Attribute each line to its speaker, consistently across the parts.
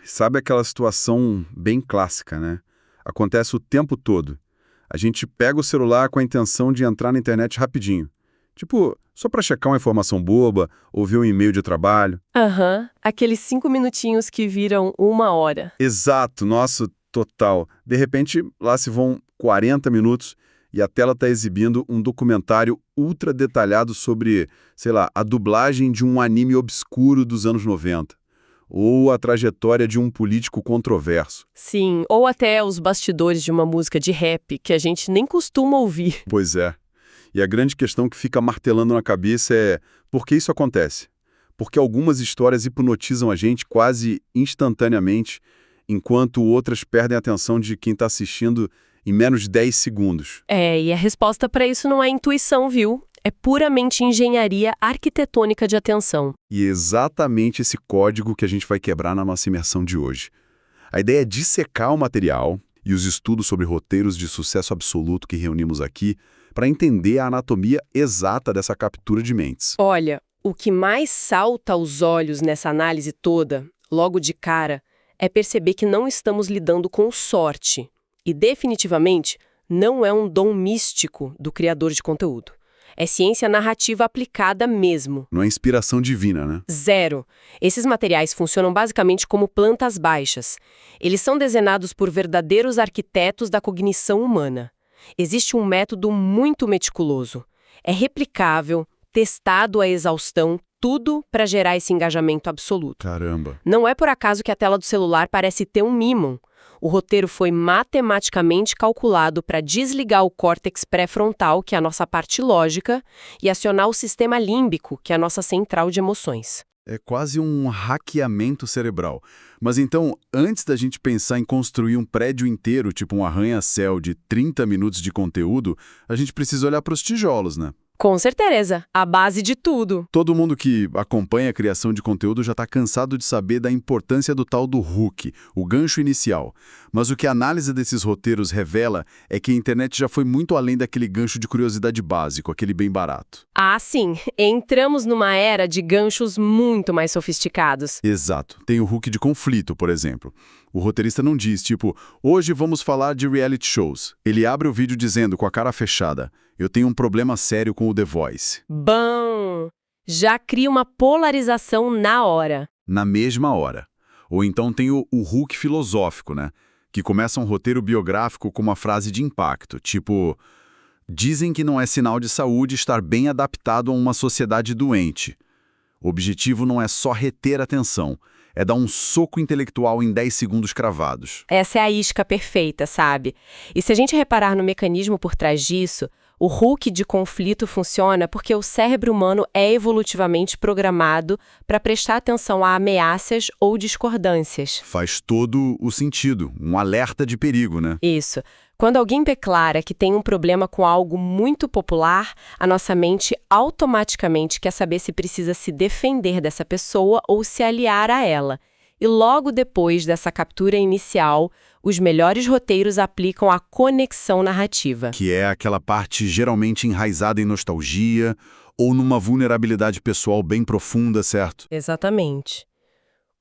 Speaker 1: Sabe aquela situação bem clássica, né? Acontece o tempo todo. A gente pega o celular com a intenção de entrar na internet rapidinho. Tipo, só para checar uma informação boba ou ver um e-mail de trabalho.
Speaker 2: Aham, aqueles 5 minutinhos que viram 1 hora.
Speaker 1: Exato, nossa, total. De repente, lá se vão 40 minutos e a tela está exibindo um documentário ultra detalhado sobre, sei lá, a dublagem de um anime obscuro dos anos 90. Ou a trajetória de um político controverso.
Speaker 2: Sim, ou até os bastidores de uma música de rap que a gente nem costuma ouvir.
Speaker 1: Pois é. E a grande questão que fica martelando na cabeça é por que isso acontece? Porque algumas histórias hipnotizam a gente quase instantaneamente, enquanto outras perdem a atenção de quem está assistindo em menos de 10 segundos.
Speaker 2: E a resposta para isso não é intuição, viu? É puramente engenharia arquitetônica de atenção.
Speaker 1: E é exatamente esse código que a gente vai quebrar na nossa imersão de hoje. A ideia é dissecar o material e os estudos sobre roteiros de sucesso absoluto que reunimos aqui para entender a anatomia exata dessa captura de mentes.
Speaker 2: Olha, o que mais salta aos olhos nessa análise toda, logo de cara, é perceber que não estamos lidando com sorte. E definitivamente não é um dom místico do criador de conteúdo. É ciência narrativa aplicada mesmo.
Speaker 1: Não é inspiração divina, né?
Speaker 2: Zero. Esses materiais funcionam basicamente como plantas baixas. Eles são desenhados por verdadeiros arquitetos da cognição humana. Existe um método muito meticuloso. É replicável, testado à exaustão, tudo para gerar esse engajamento absoluto.
Speaker 1: Caramba.
Speaker 2: Não é por acaso que a tela do celular parece ter um mímon. O roteiro foi matematicamente calculado para desligar o córtex pré-frontal, que é a nossa parte lógica, e acionar o sistema límbico, que é a nossa central de emoções.
Speaker 1: É quase um hackeamento cerebral. Mas então, antes da gente pensar em construir um prédio inteiro, tipo um arranha-céu de 30 minutos de conteúdo, a gente precisa olhar para os tijolos, né?
Speaker 2: Com certeza, a base de tudo.
Speaker 1: Todo mundo que acompanha a criação de conteúdo já está cansado de saber da importância do tal do hook, o gancho inicial. Mas o que a análise desses roteiros revela é que a internet já foi muito além daquele gancho de curiosidade básico, aquele bem barato.
Speaker 2: Ah, sim. Entramos numa era de ganchos muito mais sofisticados.
Speaker 1: Exato. Tem o hook de conflito, por exemplo. O roteirista não diz, tipo, hoje vamos falar de reality shows. Ele abre o vídeo dizendo com a cara fechada, eu tenho um problema sério com o The Voice.
Speaker 2: Bom, já cria uma polarização na hora.
Speaker 1: Na mesma hora. Ou então tem o hook filosófico, né? Que começa um roteiro biográfico com uma frase de impacto, tipo, dizem que não é sinal de saúde estar bem adaptado a uma sociedade doente. O objetivo não é só reter a atenção, é dar um soco intelectual em 10 segundos cravados.
Speaker 2: Essa é a isca perfeita, sabe? E se a gente reparar no mecanismo por trás disso, o hook de conflito funciona porque o cérebro humano é evolutivamente programado para prestar atenção a ameaças ou discordâncias.
Speaker 1: Faz todo o sentido, um alerta de perigo, né?
Speaker 2: Isso. Quando alguém declara que tem um problema com algo muito popular, a nossa mente automaticamente quer saber se precisa se defender dessa pessoa ou se aliar a ela. E logo depois dessa captura inicial, os melhores roteiros aplicam a conexão narrativa.
Speaker 1: Que é aquela parte geralmente enraizada em nostalgia ou numa vulnerabilidade pessoal bem profunda, certo?
Speaker 2: Exatamente.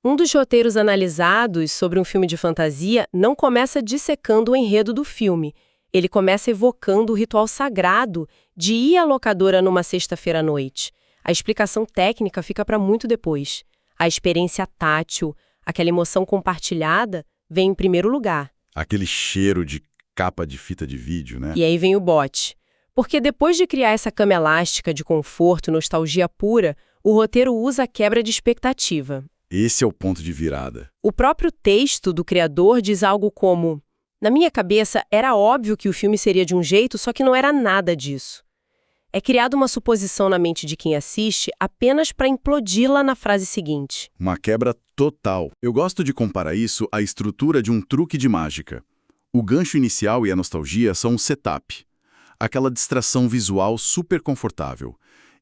Speaker 2: Um dos roteiros analisados sobre um filme de fantasia não começa dissecando o enredo do filme. Ele começa evocando o ritual sagrado de ir à locadora numa sexta-feira à noite. A explicação técnica fica para muito depois. A experiência tátil, aquela emoção compartilhada, vem em primeiro lugar.
Speaker 1: Aquele cheiro de capa de fita de vídeo, né?
Speaker 2: E aí vem o bote. Porque depois de criar essa cama elástica de conforto, nostalgia pura, o roteiro usa a quebra de expectativa.
Speaker 1: Esse é o ponto de virada.
Speaker 2: O próprio texto do criador diz algo como: na minha cabeça era óbvio que o filme seria de um jeito, só que não era nada disso. É criada uma suposição na mente de quem assiste apenas para implodi-la na frase seguinte.
Speaker 1: Uma quebra total. Eu gosto de comparar isso à estrutura de um truque de mágica. O gancho inicial e a nostalgia são um setup. Aquela distração visual super confortável.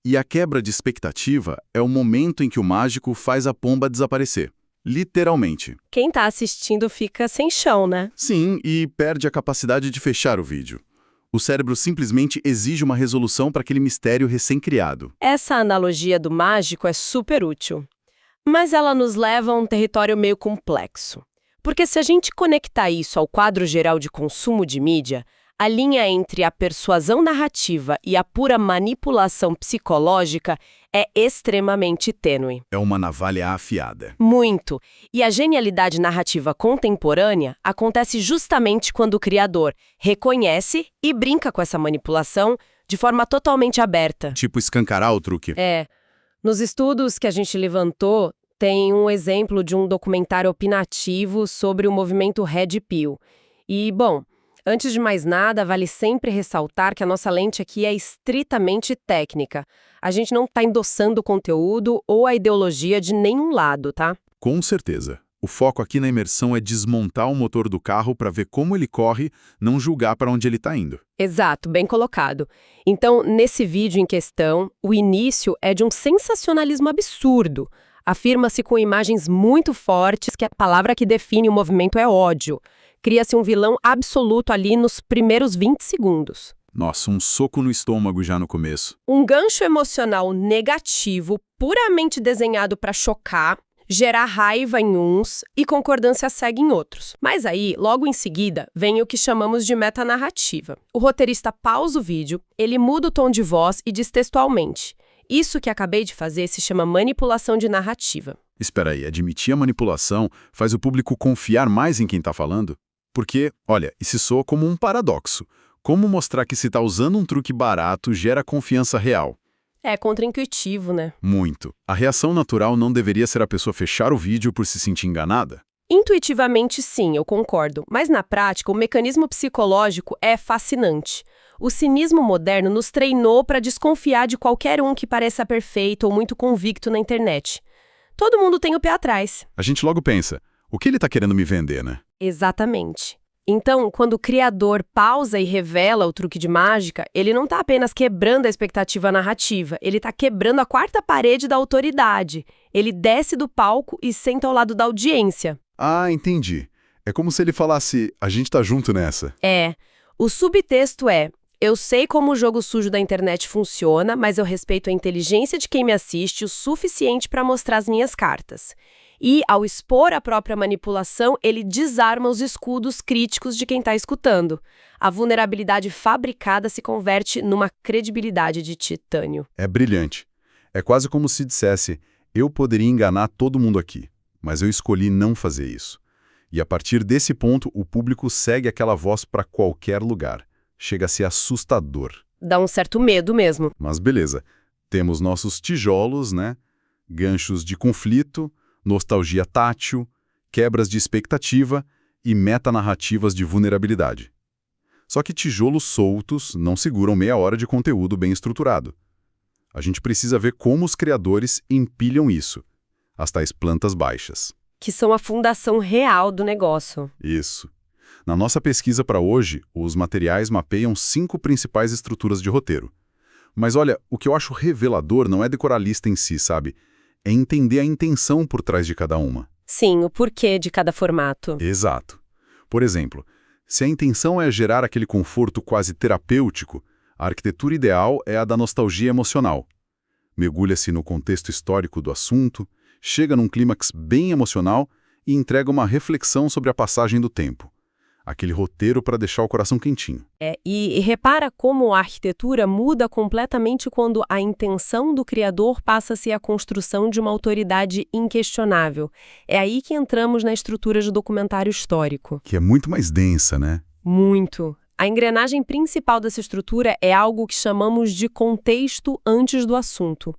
Speaker 1: E a quebra de expectativa é o momento em que o mágico faz a pomba desaparecer. Literalmente.
Speaker 2: Quem está assistindo fica sem chão, né?
Speaker 1: Sim, e perde a capacidade de fechar o vídeo. O cérebro simplesmente exige uma resolução para aquele mistério recém-criado.
Speaker 2: Essa analogia do mágico é super útil. Mas ela nos leva a um território meio complexo. Porque se a gente conectar isso ao quadro geral de consumo de mídia, a linha entre a persuasão narrativa e a pura manipulação psicológica é extremamente tênue.
Speaker 1: É uma navalha afiada.
Speaker 2: Muito. E a genialidade narrativa contemporânea acontece justamente quando o criador reconhece e brinca com essa manipulação de forma totalmente aberta.
Speaker 1: Tipo escancarar o truque.
Speaker 2: Nos estudos que a gente levantou, tem um exemplo de um documentário opinativo sobre o movimento Red Pill. E, bom, antes de mais nada, vale sempre ressaltar que a nossa lente aqui é estritamente técnica. A gente não está endossando o conteúdo ou a ideologia de nenhum lado, tá?
Speaker 1: Com certeza. O foco aqui na imersão é desmontar o motor do carro para ver como ele corre, não julgar para onde ele está indo.
Speaker 2: Exato, bem colocado. Então, nesse vídeo em questão, o início é de um sensacionalismo absurdo. Afirma-se com imagens muito fortes que a palavra que define o movimento é ódio. Cria-se um vilão absoluto ali nos primeiros 20 segundos.
Speaker 1: Nossa, um soco no estômago já no começo.
Speaker 2: Um gancho emocional negativo, puramente desenhado para chocar, gerar raiva em uns e concordância cega em outros. Mas aí, logo em seguida, vem o que chamamos de metanarrativa. O roteirista pausa o vídeo, ele muda o tom de voz e diz textualmente: "Isso que acabei de fazer se chama manipulação de narrativa."
Speaker 1: Espera aí, admitir a manipulação faz o público confiar mais em quem está falando? Porque, olha, isso soa como um paradoxo. Como mostrar que se está usando um truque barato gera confiança real?
Speaker 2: É contraintuitivo, né?
Speaker 1: Muito. A reação natural não deveria ser a pessoa fechar o vídeo por se sentir enganada?
Speaker 2: Intuitivamente, sim, eu concordo. Mas na prática, o mecanismo psicológico é fascinante. O cinismo moderno nos treinou para desconfiar de qualquer um que pareça perfeito ou muito convicto na internet. Todo mundo tem o pé atrás.
Speaker 1: A gente logo pensa, o que ele está querendo me vender, né?
Speaker 2: Exatamente. Então, quando o criador pausa e revela o truque de mágica, ele não está apenas quebrando a expectativa narrativa, ele está quebrando a quarta parede da autoridade. Ele desce do palco e senta ao lado da audiência.
Speaker 1: Ah, entendi. É como se ele falasse, a gente tá junto nessa.
Speaker 2: O subtexto é: eu sei como o jogo sujo da internet funciona, mas eu respeito a inteligência de quem me assiste o suficiente para mostrar as minhas cartas. E, ao expor a própria manipulação, ele desarma os escudos críticos de quem está escutando. A vulnerabilidade fabricada se converte numa credibilidade de titânio.
Speaker 1: É brilhante. É quase como se dissesse, eu poderia enganar todo mundo aqui, mas eu escolhi não fazer isso. E a partir desse ponto, o público segue aquela voz para qualquer lugar. Chega a ser assustador.
Speaker 2: Dá um certo medo mesmo.
Speaker 1: Mas beleza, temos nossos tijolos, né? Ganchos de conflito, nostalgia tátil, quebras de expectativa e metanarrativas de vulnerabilidade. Só que tijolos soltos não seguram meia hora de conteúdo bem estruturado. A gente precisa ver como os criadores empilham isso, as tais plantas baixas.
Speaker 2: Que são a fundação real do negócio.
Speaker 1: Isso. Na nossa pesquisa para hoje, os materiais mapeiam 5 principais estruturas de roteiro. Mas olha, o que eu acho revelador não é decorar a lista em si, sabe? É entender a intenção por trás de cada uma.
Speaker 2: Sim, o porquê de cada formato.
Speaker 1: Exato. Por exemplo, se a intenção é gerar aquele conforto quase terapêutico, a arquitetura ideal é a da nostalgia emocional. Mergulha-se no contexto histórico do assunto, chega num clímax bem emocional e entrega uma reflexão sobre a passagem do tempo. Aquele roteiro para deixar o coração quentinho.
Speaker 2: E repara como a arquitetura muda completamente quando a intenção do criador passa a ser a construção de uma autoridade inquestionável. É aí que entramos na estrutura de documentário histórico.
Speaker 1: Que é muito mais densa, né?
Speaker 2: Muito. A engrenagem principal dessa estrutura é algo que chamamos de contexto antes do assunto.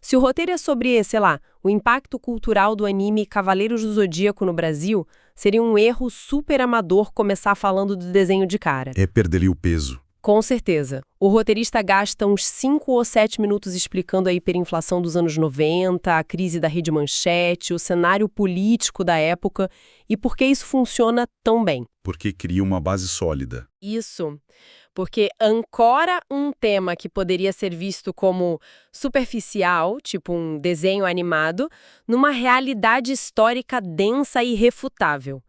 Speaker 2: Se o roteiro é sobre, sei lá, o impacto cultural do anime Cavaleiros do Zodíaco no Brasil, seria um erro super amador começar falando do desenho de cara.
Speaker 1: É perder-lhe o peso.
Speaker 2: Com certeza. O roteirista gasta uns 5 ou 7 minutos explicando a hiperinflação dos anos 90, a crise da Rede Manchete, o cenário político da época e por que isso funciona tão bem.
Speaker 1: Porque cria uma base sólida.
Speaker 2: Isso. Porque ancora um tema que poderia ser visto como superficial, tipo um desenho animado, numa realidade histórica densa e irrefutável.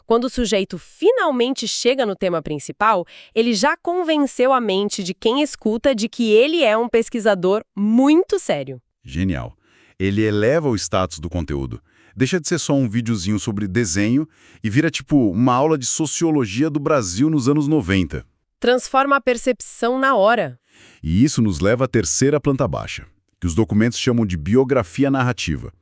Speaker 2: Quando o sujeito finalmente chega no tema principal, ele já convenceu a mente de quem escuta de que ele é um pesquisador muito sério.
Speaker 1: Genial. Ele eleva o status do conteúdo. Deixa de ser só um videozinho sobre desenho e vira tipo uma aula de sociologia do Brasil nos anos 90.
Speaker 2: Transforma a percepção na hora.
Speaker 1: E isso nos leva à terceira planta baixa, que os documentos chamam de biografia narrativa.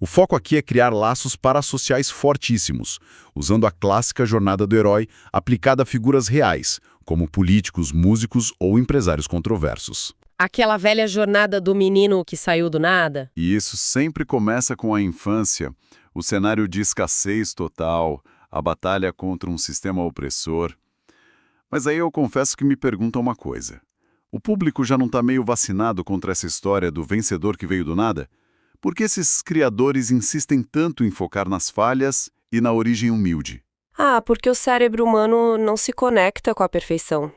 Speaker 1: O foco aqui é criar laços parassociais fortíssimos, usando a clássica jornada do herói aplicada a figuras reais, como políticos, músicos ou empresários controversos.
Speaker 2: Aquela velha jornada do menino que saiu do nada?
Speaker 1: E isso sempre começa com a infância, o cenário de escassez total, a batalha contra um sistema opressor. Mas aí eu confesso que me pergunto uma coisa. O público já não está meio vacinado contra essa história do vencedor que veio do nada? Por que esses criadores insistem tanto em focar nas falhas e na origem humilde?
Speaker 2: Porque o cérebro humano não se conecta com a perfeição.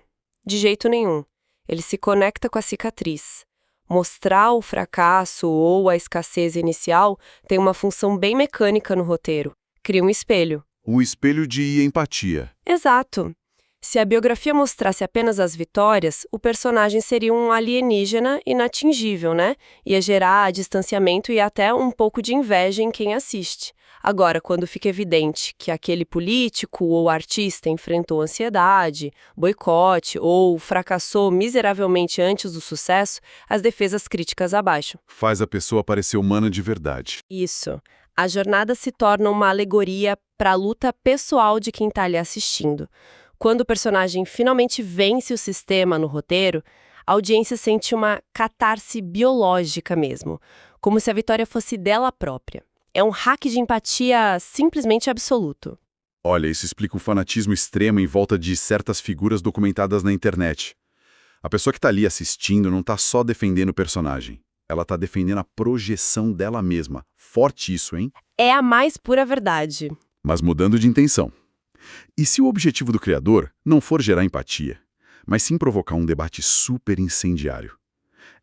Speaker 2: De jeito nenhum. Ele se conecta com a cicatriz. Mostrar o fracasso ou a escassez inicial tem uma função bem mecânica no roteiro. Cria um espelho.
Speaker 1: Um espelho de empatia.
Speaker 2: Exato. Se a biografia mostrasse apenas as vitórias, o personagem seria um alienígena inatingível, né? Ia gerar distanciamento e até um pouco de inveja em quem assiste. Agora, quando fica evidente que aquele político ou artista enfrentou ansiedade, boicote ou fracassou miseravelmente antes do sucesso, as defesas críticas abaixam.
Speaker 1: Faz a pessoa parecer humana de verdade.
Speaker 2: Isso. A jornada se torna uma alegoria para a luta pessoal de quem está ali assistindo. Quando o personagem finalmente vence o sistema no roteiro, a audiência sente uma catarse biológica mesmo, como se a vitória fosse dela própria. É um hack de empatia simplesmente absoluto.
Speaker 1: Olha, isso explica o fanatismo extremo em volta de certas figuras documentadas na internet. A pessoa que está ali assistindo não está só defendendo o personagem. Ela está defendendo a projeção dela mesma. Forte isso, hein?
Speaker 2: É a mais pura verdade.
Speaker 1: Mas mudando de intenção. E se o objetivo do criador não for gerar empatia, mas sim provocar um debate super incendiário?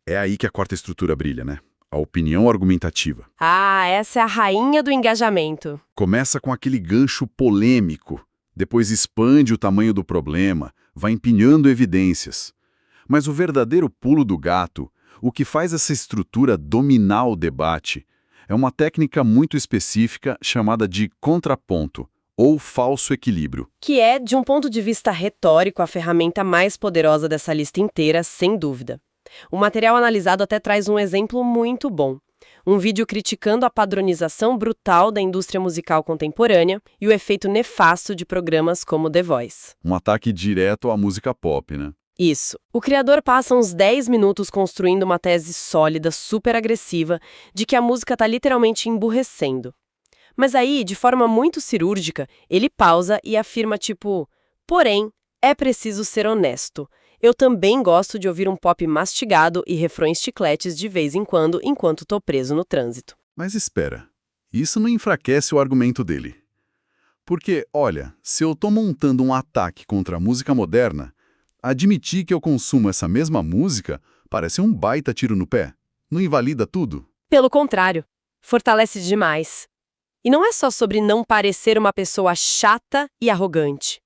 Speaker 1: É aí que a quarta estrutura brilha, né? A opinião argumentativa.
Speaker 2: Essa é a rainha do engajamento.
Speaker 1: Começa com aquele gancho polêmico, depois expande o tamanho do problema, vai empilhando evidências. Mas o verdadeiro pulo do gato, o que faz essa estrutura dominar o debate, é uma técnica muito específica chamada de contraponto, ou falso equilíbrio.
Speaker 2: Que é, de um ponto de vista retórico, a ferramenta mais poderosa dessa lista inteira, sem dúvida. O material analisado até traz um exemplo muito bom. Um vídeo criticando a padronização brutal da indústria musical contemporânea e o efeito nefasto de programas como The Voice.
Speaker 1: Um ataque direto à música pop, né?
Speaker 2: Isso. O criador passa uns 10 minutos construindo uma tese sólida, super agressiva, de que a música está literalmente emburrecendo. Mas aí, de forma muito cirúrgica, ele pausa e afirma tipo, porém, é preciso ser honesto. Eu também gosto de ouvir um pop mastigado e refrões chicletes de vez em quando, enquanto tô preso no trânsito.
Speaker 1: Mas espera, isso não enfraquece o argumento dele. Porque, olha, se eu tô montando um ataque contra a música moderna, admitir que eu consumo essa mesma música parece um baita tiro no pé. Não invalida tudo?
Speaker 2: Pelo contrário, fortalece demais. E não é só sobre não parecer uma pessoa chata e arrogante.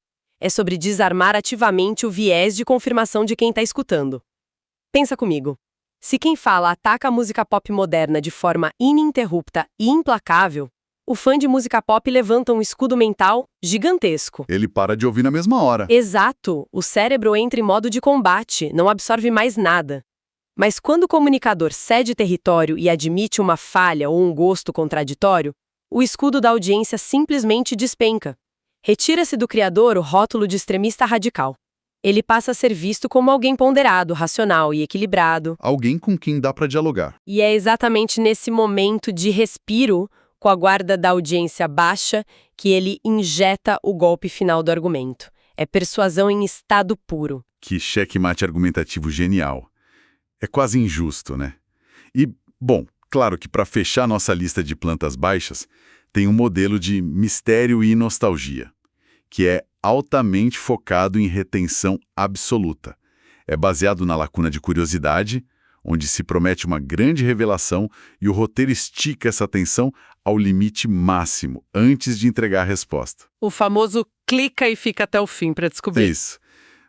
Speaker 2: É sobre desarmar ativamente o viés de confirmação de quem está escutando. Pensa comigo. Se quem fala ataca a música pop moderna de forma ininterrupta e implacável, o fã de música pop levanta um escudo mental gigantesco.
Speaker 1: Ele para de ouvir na mesma hora.
Speaker 2: Exato. O cérebro entra em modo de combate, não absorve mais nada. Mas quando o comunicador cede território e admite uma falha ou um gosto contraditório, o escudo da audiência simplesmente despenca. Retira-se do criador o rótulo de extremista radical. Ele passa a ser visto como alguém ponderado, racional e equilibrado.
Speaker 1: Alguém com quem dá para dialogar.
Speaker 2: E é exatamente nesse momento de respiro, com a guarda da audiência baixa, que ele injeta o golpe final do argumento. É persuasão em estado puro.
Speaker 1: Que checkmate argumentativo genial. É quase injusto, né? E, bom, claro que para fechar nossa lista de plantas baixas, tem um modelo de mistério e nostalgia, que é altamente focado em retenção absoluta. É baseado na lacuna de curiosidade, onde se promete uma grande revelação e o roteiro estica essa tensão ao limite máximo, antes de entregar a resposta.
Speaker 2: O famoso clica e fica até o fim para descobrir.
Speaker 1: É isso.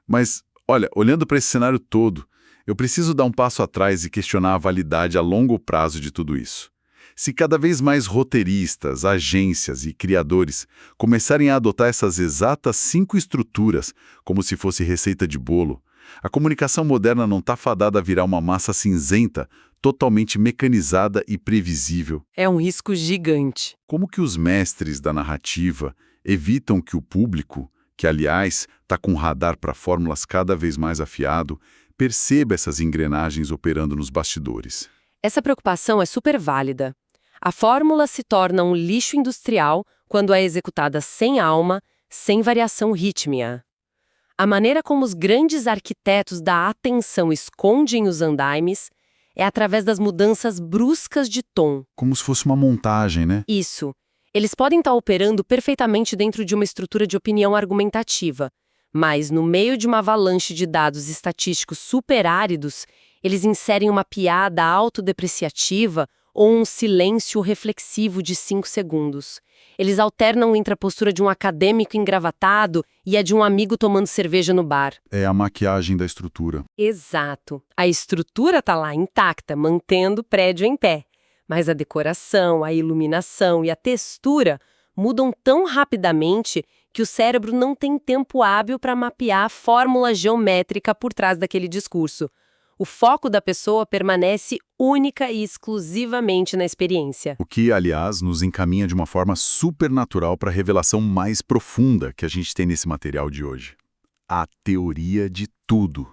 Speaker 1: Mas, olha, olhando para esse cenário todo, eu preciso dar um passo atrás e questionar a validade a longo prazo de tudo isso. Se cada vez mais roteiristas, agências e criadores começarem a adotar essas exatas 5 estruturas, como se fosse receita de bolo, a comunicação moderna não está fadada a virar uma massa cinzenta, totalmente mecanizada e previsível.
Speaker 2: É um risco gigante.
Speaker 1: Como que os mestres da narrativa evitam que o público, que aliás está com o radar para fórmulas cada vez mais afiado, perceba essas engrenagens operando nos bastidores?
Speaker 2: Essa preocupação é super válida. A fórmula se torna um lixo industrial quando é executada sem alma, sem variação rítmica. A maneira como os grandes arquitetos da atenção escondem os andaimes é através das mudanças bruscas de tom.
Speaker 1: Como se fosse uma montagem, né?
Speaker 2: Isso. Eles podem estar operando perfeitamente dentro de uma estrutura de opinião argumentativa, mas no meio de uma avalanche de dados estatísticos superáridos, eles inserem uma piada autodepreciativa ou um silêncio reflexivo de 5 segundos. Eles alternam entre a postura de um acadêmico engravatado e a de um amigo tomando cerveja no bar.
Speaker 1: É a maquiagem da estrutura.
Speaker 2: Exato. A estrutura está lá intacta, mantendo o prédio em pé. Mas a decoração, a iluminação e a textura mudam tão rapidamente que o cérebro não tem tempo hábil para mapear a fórmula geométrica por trás daquele discurso. O foco da pessoa permanece única e exclusivamente na experiência.
Speaker 1: O que, aliás, nos encaminha de uma forma supernatural para a revelação mais profunda que a gente tem nesse material de hoje. A teoria de tudo.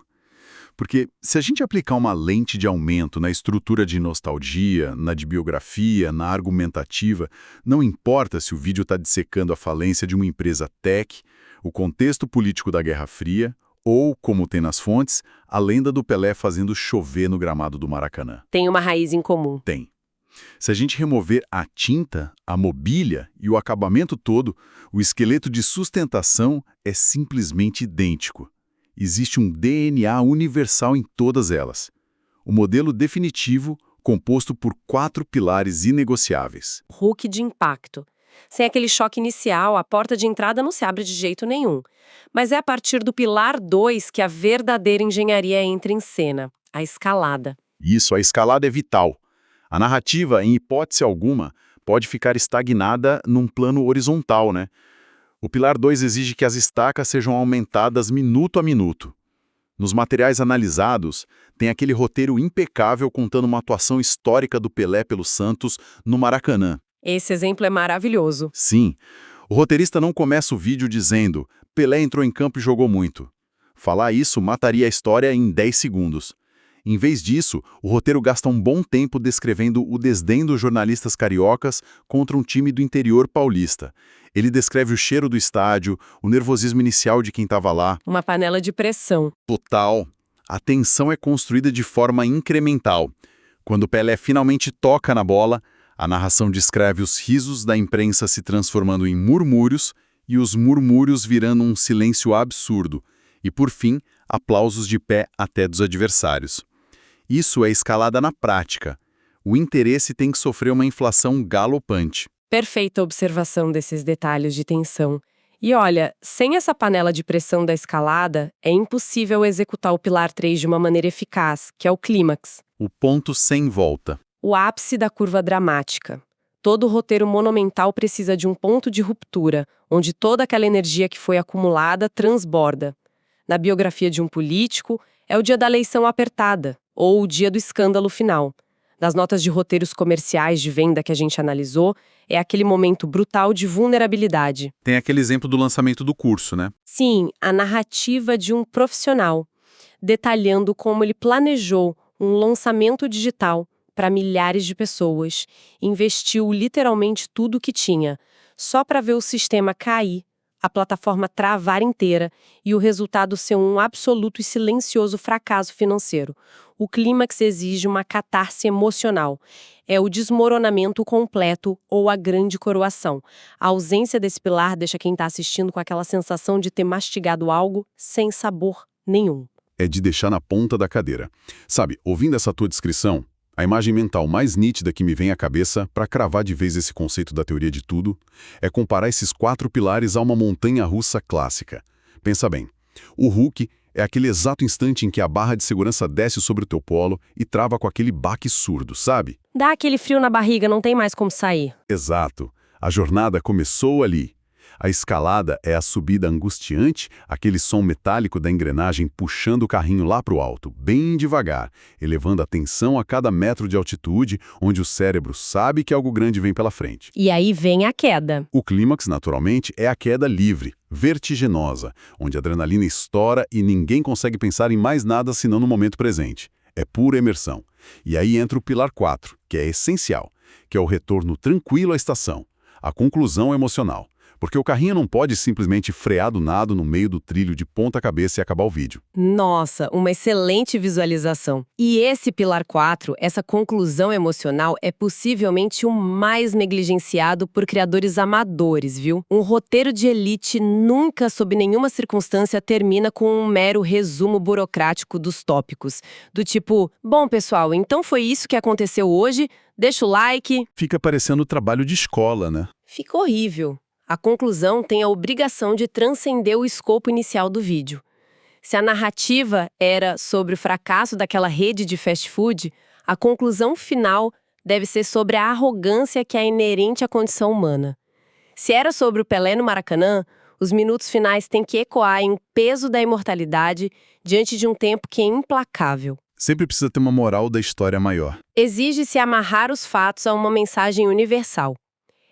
Speaker 1: Porque se a gente aplicar uma lente de aumento na estrutura de nostalgia, na de biografia, na argumentativa, não importa se o vídeo está dissecando a falência de uma empresa tech, o contexto político da Guerra Fria, ou, como tem nas fontes, a lenda do Pelé fazendo chover no gramado do Maracanã.
Speaker 2: Tem uma raiz em comum.
Speaker 1: Tem. Se a gente remover a tinta, a mobília e o acabamento todo, o esqueleto de sustentação é simplesmente idêntico. Existe um DNA universal em todas elas. O modelo definitivo, composto por 4 pilares inegociáveis.
Speaker 2: Hook de impacto. Sem aquele choque inicial, a porta de entrada não se abre de jeito nenhum. Mas é a partir do pilar 2 que a verdadeira engenharia entra em cena, a escalada.
Speaker 1: Isso, a escalada é vital. A narrativa, em hipótese alguma, pode ficar estagnada num plano horizontal, né? O pilar 2 exige que as estacas sejam aumentadas minuto a minuto. Nos materiais analisados, tem aquele roteiro impecável contando uma atuação histórica do Pelé pelo Santos no Maracanã.
Speaker 2: Esse exemplo é maravilhoso.
Speaker 1: Sim, o roteirista não começa o vídeo dizendo Pelé entrou em campo e jogou muito. Falar isso mataria a história em 10 segundos. Em vez disso, o roteiro gasta um bom tempo descrevendo o desdém dos jornalistas cariocas contra um time do interior paulista. Ele descreve o cheiro do estádio, o nervosismo inicial de quem estava lá.
Speaker 2: Uma panela de pressão.
Speaker 1: Total. A tensão é construída de forma incremental. Quando Pelé finalmente toca na bola, a narração descreve os risos da imprensa se transformando em murmúrios e os murmúrios virando um silêncio absurdo. E, por fim, aplausos de pé até dos adversários. Isso é escalada na prática. O interesse tem que sofrer uma inflação galopante.
Speaker 2: Perfeita observação desses detalhes de tensão. E olha, sem essa panela de pressão da escalada, é impossível executar o pilar 3 de uma maneira eficaz, que é o clímax.
Speaker 1: O ponto sem volta.
Speaker 2: O ápice da curva dramática. Todo roteiro monumental precisa de um ponto de ruptura, onde toda aquela energia que foi acumulada transborda. Na biografia de um político, é o dia da eleição apertada, ou o dia do escândalo final. Nas notas de roteiros comerciais de venda que a gente analisou, é aquele momento brutal de vulnerabilidade.
Speaker 1: Tem aquele exemplo do lançamento do curso, né?
Speaker 2: Sim, a narrativa de um profissional, detalhando como ele planejou um lançamento digital para milhares de pessoas, investiu literalmente tudo o que tinha, só para ver o sistema cair, a plataforma travar inteira e o resultado ser um absoluto e silencioso fracasso financeiro. O clímax exige uma catarse emocional. É o desmoronamento completo ou a grande coroação. A ausência desse pilar deixa quem está assistindo com aquela sensação de ter mastigado algo sem sabor nenhum.
Speaker 1: É de deixar na ponta da cadeira. Sabe, ouvindo essa tua descrição, a imagem mental mais nítida que me vem à cabeça, para cravar de vez esse conceito da teoria de tudo, é comparar esses 4 pilares a uma montanha-russa clássica. Pensa bem, o Hulk
Speaker 3: É aquele exato instante em que a barra de segurança desce sobre o teu polo e trava com aquele baque surdo, sabe?
Speaker 2: Dá aquele frio na barriga, não tem mais como sair.
Speaker 3: Exato. A jornada começou ali. A escalada é a subida angustiante, aquele som metálico da engrenagem puxando o carrinho lá para o alto, bem devagar, elevando a tensão a cada metro de altitude, onde o cérebro sabe que algo grande vem pela frente.
Speaker 2: E aí vem a queda.
Speaker 3: O clímax, naturalmente, é a queda livre, vertiginosa, onde a adrenalina estoura e ninguém consegue pensar em mais nada senão no momento presente. É pura imersão. E aí entra o pilar 4, que é essencial, que é o retorno tranquilo à estação, a conclusão emocional. Porque o carrinho não pode simplesmente frear do nada no meio do trilho de ponta cabeça e acabar o vídeo.
Speaker 2: Nossa, uma excelente visualização. E esse pilar 4, essa conclusão emocional, é possivelmente o mais negligenciado por criadores amadores, viu? Um roteiro de elite nunca, sob nenhuma circunstância, termina com um mero resumo burocrático dos tópicos. Do tipo, bom, pessoal, então foi isso que aconteceu hoje, deixa o like.
Speaker 3: Fica parecendo trabalho de escola, né?
Speaker 2: Fica horrível. A conclusão tem a obrigação de transcender o escopo inicial do vídeo. Se a narrativa era sobre o fracasso daquela rede de fast food, a conclusão final deve ser sobre a arrogância que é inerente à condição humana. Se era sobre o Pelé no Maracanã, os minutos finais têm que ecoar em peso da imortalidade diante de um tempo que é implacável.
Speaker 3: Sempre precisa ter uma moral da história maior.
Speaker 2: Exige-se amarrar os fatos a uma mensagem universal.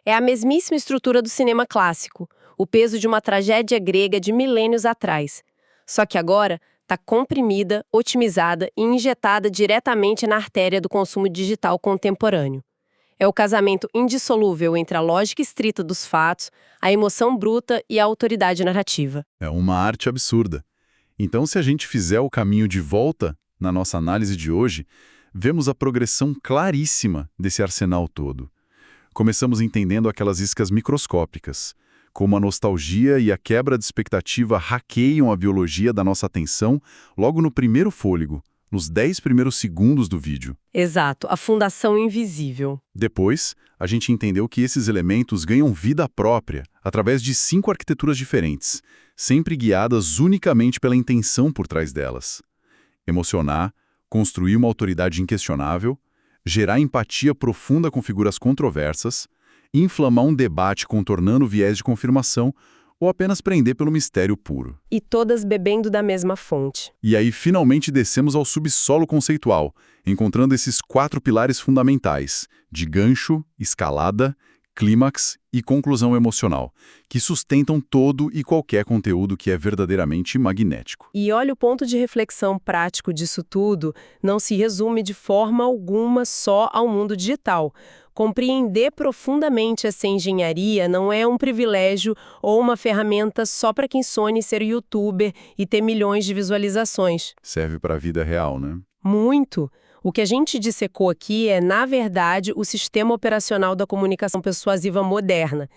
Speaker 2: É a mesmíssima estrutura do cinema clássico, o peso de uma tragédia grega de milênios atrás. Só que agora está comprimida, otimizada e injetada diretamente na artéria do consumo digital contemporâneo. É o casamento indissolúvel entre a lógica estrita dos fatos, a emoção bruta e a autoridade narrativa.
Speaker 3: É uma arte absurda. Então, se a gente fizer o caminho de volta na nossa análise de hoje, vemos a progressão claríssima desse arsenal todo. Começamos entendendo aquelas iscas microscópicas, como a nostalgia e a quebra de expectativa hackeiam a biologia da nossa atenção logo no primeiro fôlego, nos 10 primeiros segundos do vídeo.
Speaker 2: Exato, a fundação invisível.
Speaker 3: Depois, a gente entendeu que esses elementos ganham vida própria através de 5 arquiteturas diferentes, sempre guiadas unicamente pela intenção por trás delas. Emocionar, construir uma autoridade inquestionável, gerar empatia profunda com figuras controversas, inflamar um debate contornando o viés de confirmação ou apenas prender pelo mistério puro.
Speaker 2: E todas bebendo da mesma fonte.
Speaker 3: E aí finalmente descemos ao subsolo conceitual, encontrando esses 4 pilares fundamentais, de gancho, escalada, clímax e conclusão emocional, que sustentam todo e qualquer conteúdo que é verdadeiramente magnético.
Speaker 2: E olha, o ponto de reflexão prático disso tudo não se resume de forma alguma só ao mundo digital. Compreender profundamente essa engenharia não é um privilégio ou uma ferramenta só para quem sonha em ser youtuber e ter milhões de visualizações.
Speaker 3: Serve para a vida real, né?
Speaker 2: Muito. O que a gente dissecou aqui é, na verdade, o sistema operacional da comunicação persuasiva moderna.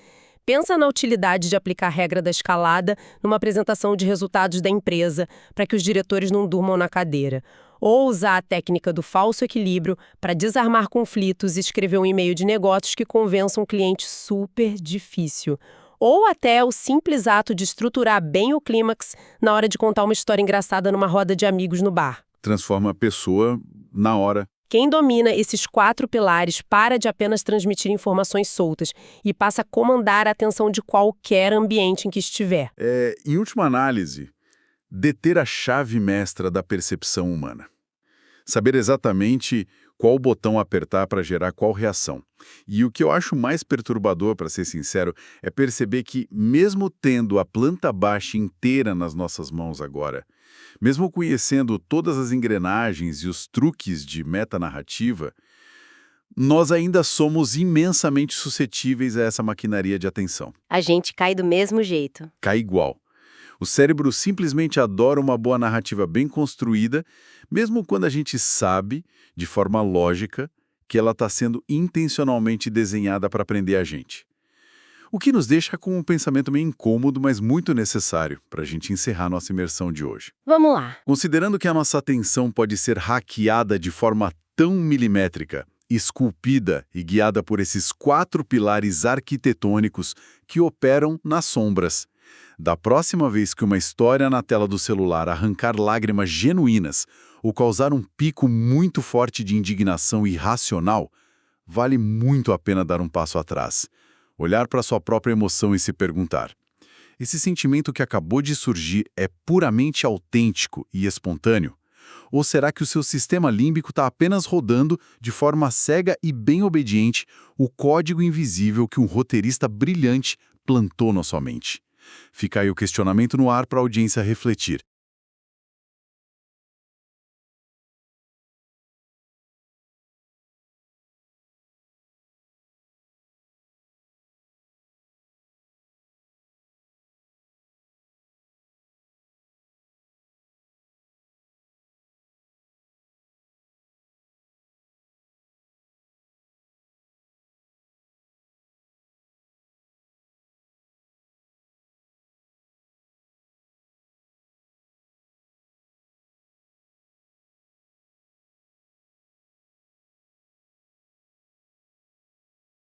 Speaker 2: Pensa na utilidade de aplicar a regra da escalada numa apresentação de resultados da empresa para que os diretores não durmam na cadeira. Ou usar a técnica do falso equilíbrio para desarmar conflitos e escrever um e-mail de negócios que convença um cliente super difícil. Ou até o simples ato de estruturar bem o clímax na hora de contar uma história engraçada numa roda de amigos no bar.
Speaker 3: Transforma a pessoa na hora.
Speaker 2: Quem domina esses 4 pilares para de apenas transmitir informações soltas e passa a comandar a atenção de qualquer ambiente em que estiver.
Speaker 3: Em última análise, deter a chave mestra da percepção humana. Saber exatamente qual botão apertar para gerar qual reação. E o que eu acho mais perturbador, para ser sincero, é perceber que, mesmo tendo a planta baixa inteira nas nossas mãos agora, mesmo conhecendo todas as engrenagens e os truques de metanarrativa, nós ainda somos imensamente suscetíveis a essa maquinaria de atenção.
Speaker 2: A gente cai do mesmo jeito.
Speaker 3: Cai igual. O cérebro simplesmente adora uma boa narrativa bem construída, mesmo quando a gente sabe, de forma lógica, que ela está sendo intencionalmente desenhada para prender a gente. O que nos deixa com um pensamento meio incômodo, mas muito necessário para a gente encerrar nossa imersão de hoje.
Speaker 2: Vamos lá.
Speaker 3: Considerando que a nossa atenção pode ser hackeada de forma tão milimétrica, esculpida e guiada por esses 4 pilares arquitetônicos que operam nas sombras, Da próxima vez que uma história na tela do celular arrancar lágrimas genuínas ou causar um pico muito forte de indignação irracional, vale muito a pena dar um passo atrás, olhar para sua própria emoção e se perguntar: esse sentimento que acabou de surgir é puramente autêntico e espontâneo? Ou será que o seu sistema límbico está apenas rodando, de forma cega e bem obediente, o código invisível que um roteirista brilhante plantou na sua mente? Fica aí o questionamento no ar para a audiência refletir.